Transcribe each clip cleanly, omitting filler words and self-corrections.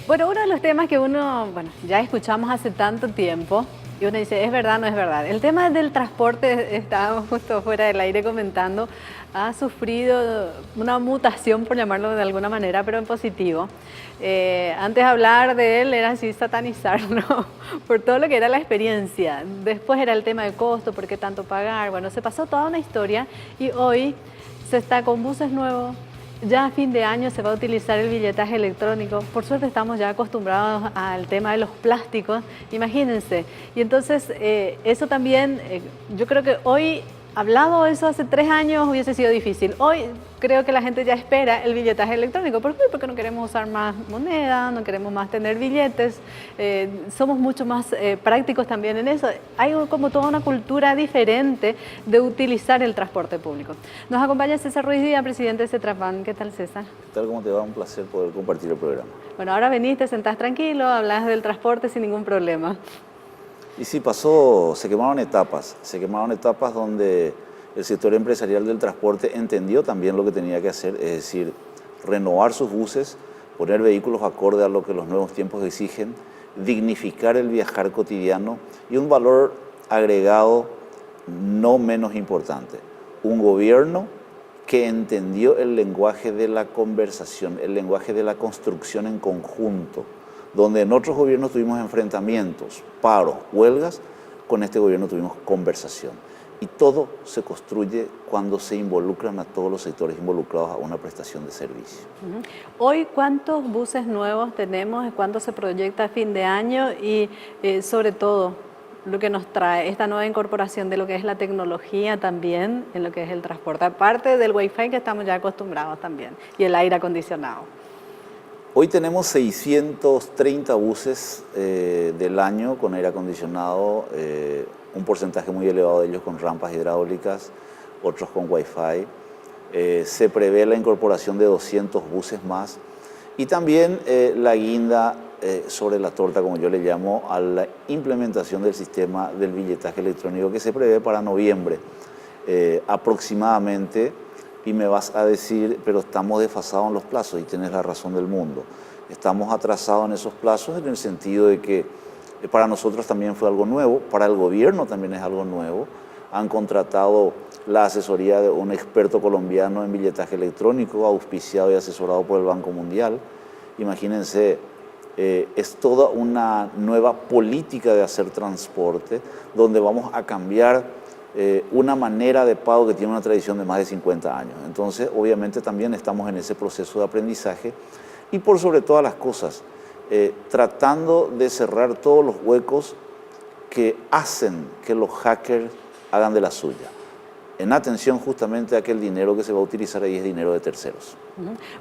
Bueno, uno de los temas que uno, bueno, ya escuchamos hace tanto tiempo y uno dice, ¿es verdad o no es verdad? El tema del transporte, estábamos justo fuera del aire comentando, ha sufrido una mutación, por llamarlo de alguna manera, pero en positivo. Antes hablar de él era así satanizarlo por todo lo que era la experiencia. Después era el tema de costo, por qué tanto pagar. Bueno, se pasó toda una historia y hoy se está con buses nuevos. Ya a fin de año se va a utilizar el billetaje electrónico. Por suerte estamos ya acostumbrados al tema de los plásticos, imagínense. Y entonces eso también, yo creo que hoy, hablado eso hace 3 años hubiese sido difícil. Hoy creo que la gente ya espera el billetaje electrónico. ¿Por qué? Porque no queremos usar más moneda, no queremos más tener billetes. Somos mucho más prácticos también en eso. Hay como toda una cultura diferente de utilizar el transporte público. Nos acompaña César Ruiz Díaz, presidente de Cetrapan. ¿Qué tal, César? ¿Qué tal? ¿Cómo te va? Un placer poder compartir el programa. Bueno, ahora venís, te sentás tranquilo, hablas del transporte sin ningún problema. Y sí, se quemaron etapas donde el sector empresarial del transporte entendió también lo que tenía que hacer, es decir, renovar sus buses, poner vehículos acorde a lo que los nuevos tiempos exigen, dignificar el viajar cotidiano y un valor agregado no menos importante, un gobierno que entendió el lenguaje de la conversación, el lenguaje de la construcción en conjunto, donde en otros gobiernos tuvimos enfrentamientos, paros, huelgas, con este gobierno tuvimos conversación. Y todo se construye cuando se involucran a todos los sectores involucrados a una prestación de servicio. Hoy, ¿cuántos buses nuevos tenemos? ¿Cuánto se proyecta a fin de año? Y sobre todo, lo que nos trae esta nueva incorporación de lo que es la tecnología también en lo que es el transporte, aparte del Wi-Fi que estamos ya acostumbrados también, y el aire acondicionado. Hoy tenemos 630 buses del año con aire acondicionado, un porcentaje muy elevado de ellos con rampas hidráulicas, otros con Wi-Fi. Se prevé la incorporación de 200 buses más y también la guinda sobre la torta, como yo le llamo, a la implementación del sistema del billetaje electrónico que se prevé para noviembre aproximadamente. Y me vas a decir, pero estamos desfasados en los plazos, y tienes la razón del mundo. Estamos atrasados en esos plazos en el sentido de que para nosotros también fue algo nuevo, para el gobierno también es algo nuevo. Han contratado la asesoría de un experto colombiano en billetaje electrónico, auspiciado y asesorado por el Banco Mundial. Imagínense, es toda una nueva política de hacer transporte, donde vamos a cambiar una manera de pago que tiene una tradición de más de 50 años. Entonces, obviamente también estamos en ese proceso de aprendizaje y por sobre todas las cosas, tratando de cerrar todos los huecos que hacen que los hackers hagan de la suya. En atención justamente a que el dinero que se va a utilizar ahí es dinero de terceros.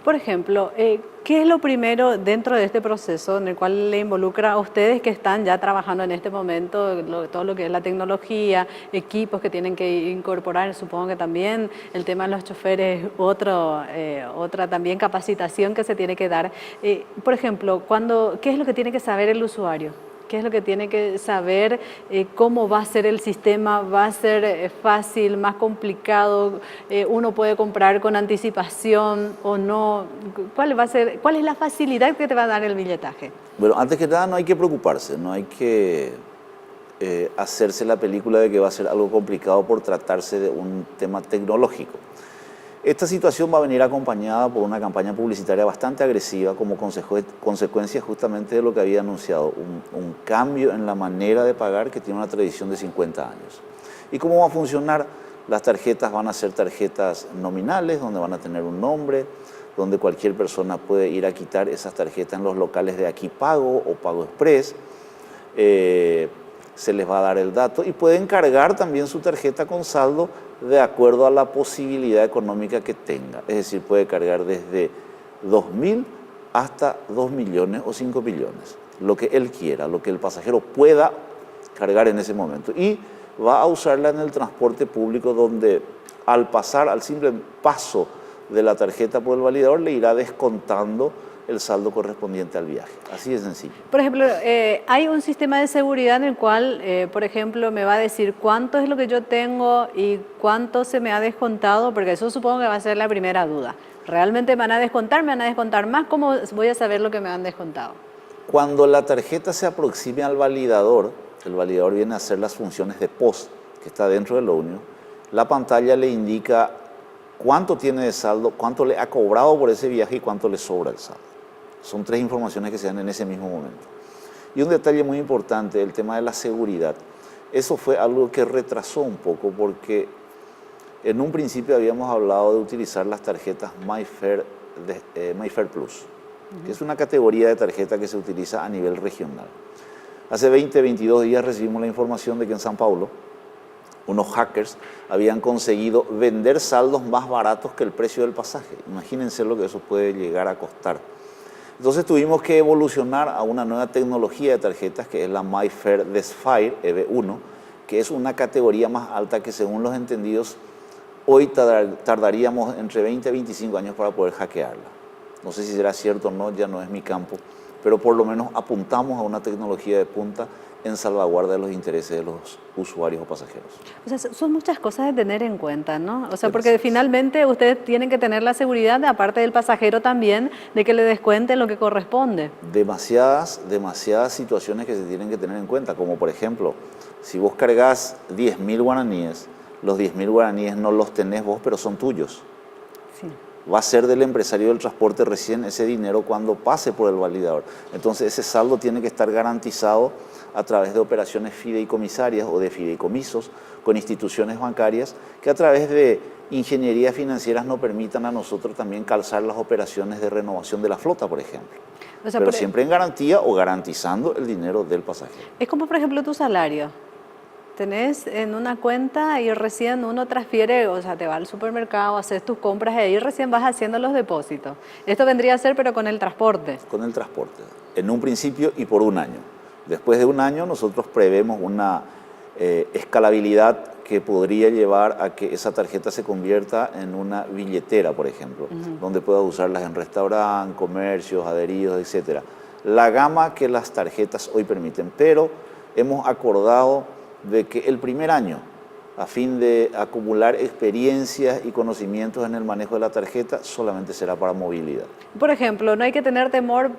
Por ejemplo, ¿qué es lo primero dentro de este proceso en el cual le involucra a ustedes que están ya trabajando en este momento, todo lo que es la tecnología, equipos que tienen que incorporar, supongo que también el tema de los choferes, otra también capacitación que se tiene que dar? Por ejemplo, ¿qué es lo que tiene que saber el usuario? ¿Qué es lo que tiene que saber? ¿Cómo va a ser el sistema? ¿Va a ser fácil, más complicado? ¿Uno puede comprar con anticipación o no? ¿Cuál es la facilidad que te va a dar el billetaje? Bueno, antes que nada no hay que preocuparse, no hay que hacerse la película de que va a ser algo complicado por tratarse de un tema tecnológico. Esta situación va a venir acompañada por una campaña publicitaria bastante agresiva como consecuencia justamente de lo que había anunciado, un cambio en la manera de pagar que tiene una tradición de 50 años. ¿Y cómo va a funcionar? Las tarjetas van a ser tarjetas nominales, donde van a tener un nombre, donde cualquier persona puede ir a quitar esas tarjetas en los locales de Aquí Pago o Pago Express. Se les va a dar el dato y pueden cargar también su tarjeta con saldo de acuerdo a la posibilidad económica que tenga. Es decir, puede cargar desde 2.000 hasta 2 millones o 5 millones, lo que él quiera, lo que el pasajero pueda cargar en ese momento. Y va a usarla en el transporte público donde al simple paso de la tarjeta por el validador le irá descontando el saldo correspondiente al viaje. Así de sencillo. Por ejemplo, hay un sistema de seguridad en el cual, por ejemplo, me va a decir cuánto es lo que yo tengo y cuánto se me ha descontado, porque eso supongo que va a ser la primera duda. ¿Realmente me van a descontar? ¿Me van a descontar más? ¿Cómo voy a saber lo que me han descontado? Cuando la tarjeta se aproxime al validador, el validador viene a hacer las funciones de POS, que está dentro del OMNIO, la pantalla le indica cuánto tiene de saldo, cuánto le ha cobrado por ese viaje y cuánto le sobra el saldo. Son 3 informaciones que se dan en ese mismo momento. Y un detalle muy importante, el tema de la seguridad. Eso fue algo que retrasó un poco porque en un principio habíamos hablado de utilizar las tarjetas MyFair Plus, que es una categoría de tarjeta que se utiliza a nivel regional. Hace 22 días recibimos la información de que en San Paulo unos hackers habían conseguido vender saldos más baratos que el precio del pasaje. Imagínense lo que eso puede llegar a costar. Entonces tuvimos que evolucionar a una nueva tecnología de tarjetas que es la MyFair Desfire EV1, que es una categoría más alta que según los entendidos hoy tardaríamos entre 20 a 25 años para poder hackearla. No sé si será cierto o no, ya no es mi campo, pero por lo menos apuntamos a una tecnología de punta en salvaguarda de los intereses de los usuarios o pasajeros. O sea, son muchas cosas de tener en cuenta, ¿no? O sea, porque finalmente ustedes tienen que tener la seguridad, aparte del pasajero también, de que le descuenten lo que corresponde. Demasiadas situaciones que se tienen que tener en cuenta, como por ejemplo, si vos cargas 10.000 guaraníes, los 10.000 guaraníes no los tenés vos, pero son tuyos. Sí. Va a ser del empresario del transporte recién ese dinero cuando pase por el validador. Entonces ese saldo tiene que estar garantizado a través de operaciones fideicomisarias o de fideicomisos con instituciones bancarias que a través de ingenierías financieras nos permitan a nosotros también calzar las operaciones de renovación de la flota, por ejemplo. O sea, pero siempre en garantía o garantizando el dinero del pasajero. Es como, por ejemplo, tu salario. Tenés en una cuenta y recién uno transfiere, o sea, te va al supermercado, haces tus compras y ahí recién vas haciendo los depósitos. Esto vendría a ser, pero con el transporte. Con el transporte, en un principio y por un año. Después de un año nosotros prevemos una escalabilidad que podría llevar a que esa tarjeta se convierta en una billetera, por ejemplo, donde puedas usarlas en restaurantes, comercios, adheridos, etc. La gama que las tarjetas hoy permiten, pero hemos acordado de que el primer año, a fin de acumular experiencias y conocimientos en el manejo de la tarjeta, solamente será para movilidad. Por ejemplo, no hay que tener temor,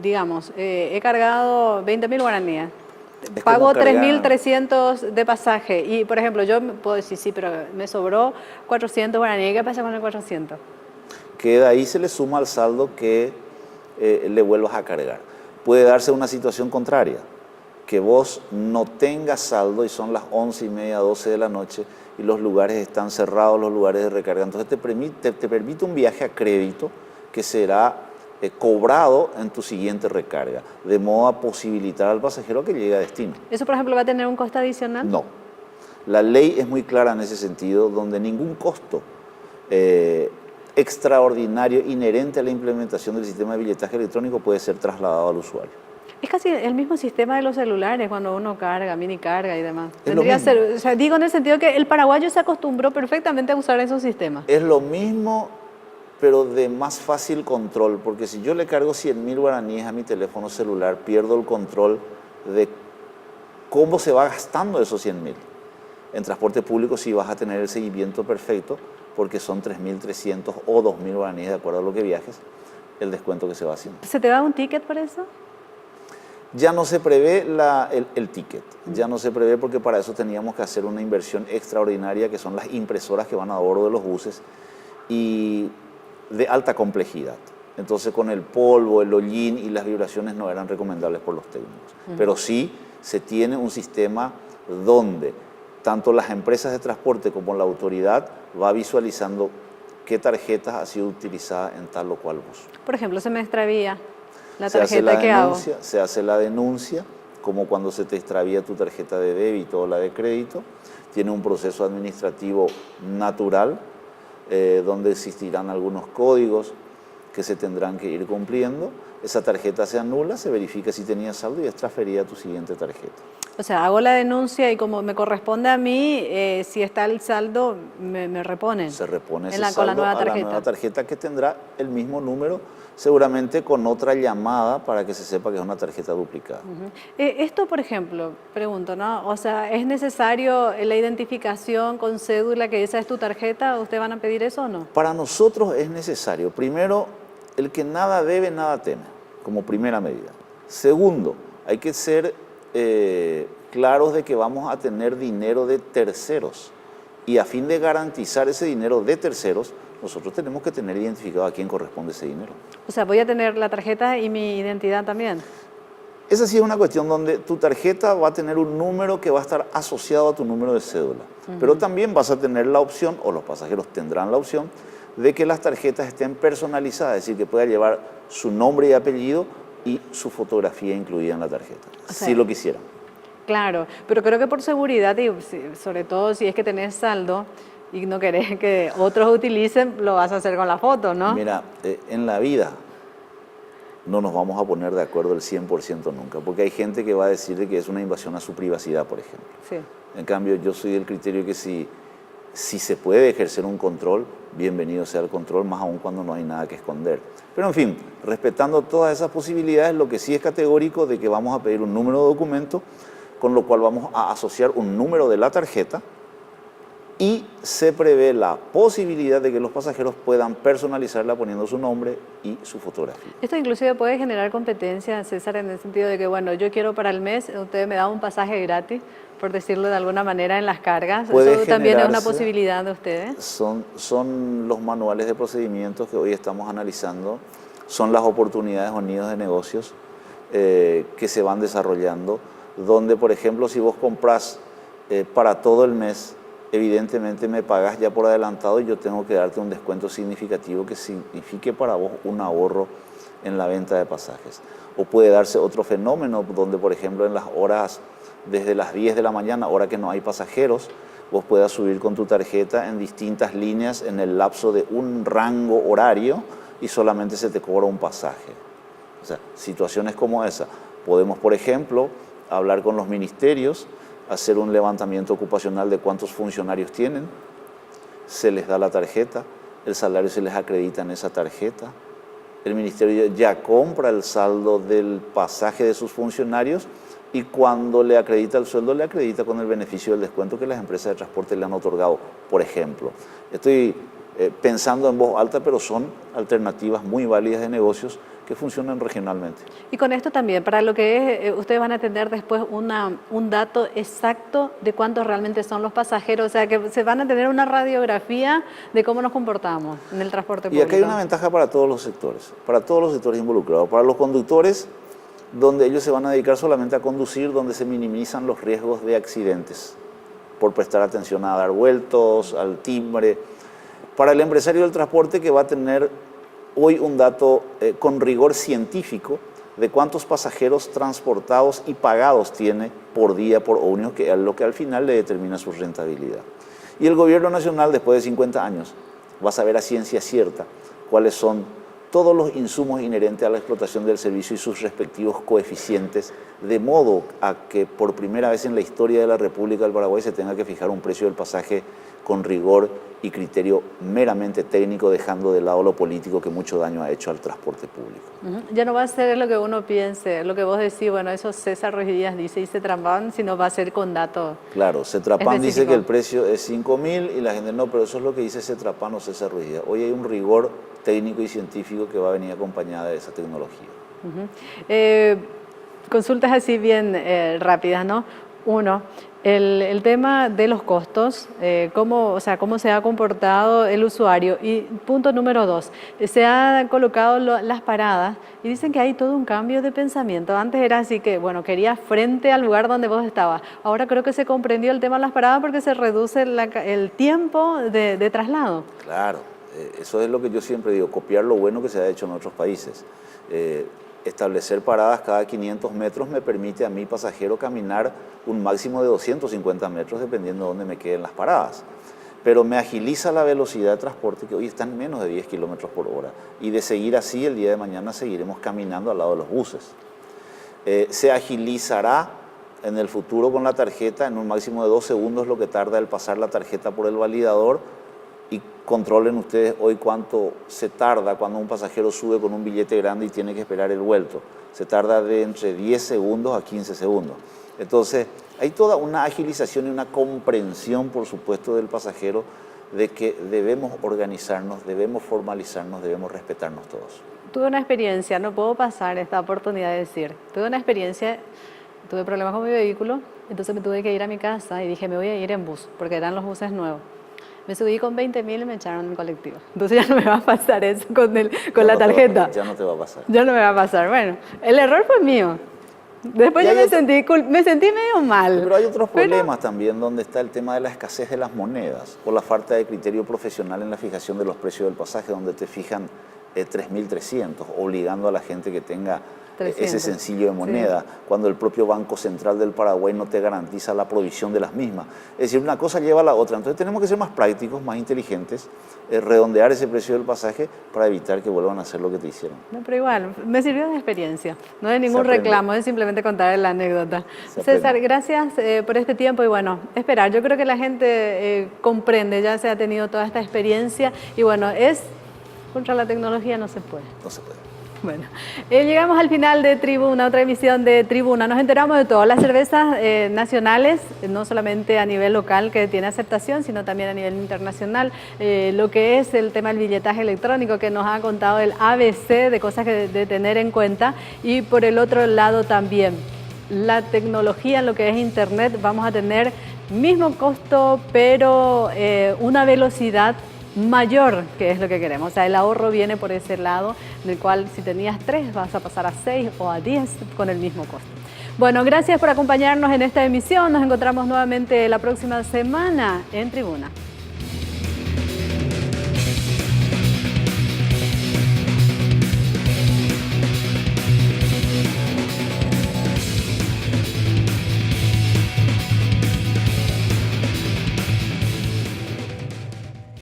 digamos, he cargado 20.000 guaraníes, pago 3.300 de pasaje y, por ejemplo, yo puedo decir, sí, pero me sobró 400 guaraníes, ¿qué pasa con el 400? Que de ahí se le suma al saldo que le vuelvas a cargar. Puede darse una situación contraria, que vos no tengas saldo y son las 11:30, 12 de la noche y los lugares están cerrados, los lugares de recarga. Entonces te permite un viaje a crédito que será cobrado en tu siguiente recarga, de modo a posibilitar al pasajero que llegue a destino. ¿Eso, por ejemplo, va a tener un costo adicional? No. La ley es muy clara en ese sentido, donde ningún costo extraordinario inherente a la implementación del sistema de billetaje electrónico puede ser trasladado al usuario. Es casi el mismo sistema de los celulares cuando uno carga, mini carga y demás. Tendría que ser, o sea, digo en el sentido que el paraguayo se acostumbró perfectamente a usar esos sistemas. Es lo mismo, pero de más fácil control, porque si yo le cargo 100.000 guaraníes a mi teléfono celular, pierdo el control de cómo se va gastando esos 100.000. En transporte público sí vas a tener el seguimiento perfecto, porque son 3.300 o 2.000 guaraníes, de acuerdo a lo que viajes, el descuento que se va haciendo. ¿Se te da un ticket por eso? Ya no se prevé el ticket, ya no se prevé porque para eso teníamos que hacer una inversión extraordinaria que son las impresoras que van a bordo de los buses y de alta complejidad. Entonces con el polvo, el hollín y las vibraciones no eran recomendables por los técnicos. Pero sí se tiene un sistema donde tanto las empresas de transporte como la autoridad va visualizando qué tarjetas ha sido utilizada en tal o cual bus. Por ejemplo, se me extravía la tarjeta, ¿qué hago? Se hace la denuncia, como cuando se te extravía tu tarjeta de débito o la de crédito. Tiene un proceso administrativo natural, donde existirán algunos códigos que se tendrán que ir cumpliendo. Esa tarjeta se anula, se verifica si tenía saldo y es transferida a tu siguiente tarjeta. O sea, hago la denuncia y como me corresponde a mí, si está el saldo, me reponen. Se repone ese saldo con la nueva tarjeta. A la nueva tarjeta que tendrá el mismo número, seguramente con otra llamada para que se sepa que es una tarjeta duplicada. Esto, por ejemplo, pregunto, ¿no? O sea, ¿es necesario la identificación con cédula, que esa es tu tarjeta? ¿Ustedes van a pedir eso o no? Para nosotros es necesario. Primero, el que nada debe, nada teme, como primera medida. Segundo, hay que ser claros de que vamos a tener dinero de terceros y a fin de garantizar ese dinero de terceros, nosotros tenemos que tener identificado a quién corresponde ese dinero. O sea, voy a tener la tarjeta y mi identidad también. Esa sí es una cuestión donde tu tarjeta va a tener un número que va a estar asociado a tu número de cédula. Pero también vas a tener la opción, o los pasajeros tendrán la opción, de que las tarjetas estén personalizadas, es decir, que pueda llevar su nombre y apellido y su fotografía incluida en la tarjeta, si lo quisieran. Claro, pero creo que por seguridad y sobre todo si es que tenés saldo y no querés que otros utilicen, lo vas a hacer con la foto, ¿no? Mira, en la vida no nos vamos a poner de acuerdo el 100% nunca, porque hay gente que va a decir que es una invasión a su privacidad, por ejemplo. Sí. En cambio, yo soy del criterio que si se puede ejercer un control, bienvenido sea el control, más aún cuando no hay nada que esconder. Pero en fin, respetando todas esas posibilidades, lo que sí es categórico de que vamos a pedir un número de documento, con lo cual vamos a asociar un número de la tarjeta y se prevé la posibilidad de que los pasajeros puedan personalizarla poniendo su nombre y su fotografía. Esto inclusive puede generar competencia, César, en el sentido de que, bueno, yo quiero para el mes, usted me da un pasaje gratis, por decirlo de alguna manera, en las cargas. ¿Eso también es una posibilidad de ustedes? Son los manuales de procedimientos que hoy estamos analizando, son las oportunidades o nidos de negocios que se van desarrollando, donde, por ejemplo, si vos compras para todo el mes, evidentemente me pagas ya por adelantado y yo tengo que darte un descuento significativo que signifique para vos un ahorro en la venta de pasajes. O puede darse otro fenómeno donde, por ejemplo, en las horas desde las 10 de la mañana, hora que no hay pasajeros, vos puedas subir con tu tarjeta en distintas líneas en el lapso de un rango horario y solamente se te cobra un pasaje. O sea, situaciones como esa. Podemos, por ejemplo, hablar con los ministerios, hacer un levantamiento ocupacional de cuántos funcionarios tienen, se les da la tarjeta, el salario se les acredita en esa tarjeta, el ministerio ya compra el saldo del pasaje de sus funcionarios y cuando le acredita el sueldo, le acredita con el beneficio del descuento que las empresas de transporte le han otorgado, por ejemplo. Estoy pensando en voz alta, pero son alternativas muy válidas de negocios que funcionan regionalmente. Y con esto también, para lo que es, ustedes van a tener después un dato exacto de cuántos realmente son los pasajeros, o sea, que se van a tener una radiografía de cómo nos comportamos en el transporte público. Y acá hay una ventaja para todos los sectores involucrados. Para los conductores, donde ellos se van a dedicar solamente a conducir, donde se minimizan los riesgos de accidentes, por prestar atención a dar vueltos, al timbre. Para el empresario del transporte, que va a tener hoy un dato con rigor científico de cuántos pasajeros transportados y pagados tiene por día, por ómnibus, que es lo que al final le determina su rentabilidad. Y el gobierno nacional, después de 50 años, va a saber a ciencia cierta cuáles son todos los insumos inherentes a la explotación del servicio y sus respectivos coeficientes, de modo a que por primera vez en la historia de la República del Paraguay se tenga que fijar un precio del pasaje con rigor y criterio meramente técnico, dejando de lado lo político que mucho daño ha hecho al transporte público. Ya no va a ser lo que uno piense, lo que vos decís, bueno, eso César Ruiz Díaz dice y Cetrapan, sino va a ser con datos. Claro, Cetrapan dice que el precio es 5.000 y la gente no, pero eso es lo que dice Cetrapan o César Ruiz Díaz. Hoy hay un rigor técnico y científico que va a venir acompañada de esa tecnología. Consultas así bien rápidas, ¿no? Uno, el tema de los costos, cómo se ha comportado el usuario. Y punto número 2, se han colocado las paradas y dicen que hay todo un cambio de pensamiento. Antes era así que, bueno, querías frente al lugar donde vos estabas. Ahora creo que se comprendió el tema de las paradas porque se reduce el tiempo de traslado. Claro, eso es lo que yo siempre digo, copiar lo bueno que se ha hecho en otros países. Establecer paradas cada 500 metros me permite a mi pasajero caminar un máximo de 250 metros dependiendo de dónde me queden las paradas. Pero me agiliza la velocidad de transporte, que hoy está en menos de 10 kilómetros por hora. Y de seguir así, el día de mañana seguiremos caminando al lado de los buses. Se agilizará en el futuro con la tarjeta en un máximo de 2 segundos lo que tarda el pasar la tarjeta por el validador. Y controlen ustedes hoy cuánto se tarda cuando un pasajero sube con un billete grande y tiene que esperar el vuelto. Se tarda de entre 10 segundos a 15 segundos. Entonces, hay toda una agilización y una comprensión, por supuesto, del pasajero de que debemos organizarnos, debemos formalizarnos, debemos respetarnos todos. tuve una experiencia, no puedo pasar esta oportunidad de decir, tuve una experiencia, tuve problemas con mi vehículo, entonces me tuve que ir a mi casa y dije, me voy a ir en bus, porque eran los buses nuevos. Me subí con 20.000 y me echaron en colectivo. Entonces ya no me va a pasar eso con la tarjeta. Ya no te va a pasar. Ya no me va a pasar. Bueno, el error fue mío. Después yo me sentí medio mal. Pero hay otros problemas también, donde está el tema de la escasez de las monedas, o la falta de criterio profesional en la fijación de los precios del pasaje, donde te fijan 3.300, obligando a la gente que tenga 300. ese sencillo de moneda, cuando el propio Banco Central del Paraguay no te garantiza la provisión de las mismas. Es decir, una cosa lleva a la otra. Entonces tenemos que ser más prácticos, más inteligentes, redondear ese precio del pasaje para evitar que vuelvan a hacer lo que te hicieron. No, pero igual, me sirvió de experiencia. No de ningún reclamo, es simplemente contar la anécdota. César, gracias por este tiempo y bueno, esperar. Yo creo que la gente comprende, ya se ha tenido toda esta experiencia y bueno, contra la tecnología no se puede. No se puede. Bueno, llegamos al final de Tribuna, otra emisión de Tribuna. Nos enteramos de todas las cervezas nacionales, no solamente a nivel local que tiene aceptación, sino también a nivel internacional. Lo que es el tema del billetaje electrónico que nos ha contado el ABC de cosas de tener en cuenta. Y por el otro lado también, la tecnología en lo que es Internet, vamos a tener mismo costo, pero una velocidad mayor, que es lo que queremos. O sea, el ahorro viene por ese lado, en el cual si tenías 3 vas a pasar a 6 o a 10 con el mismo costo. Bueno, gracias por acompañarnos en esta emisión. Nos encontramos nuevamente la próxima semana en Tribuna.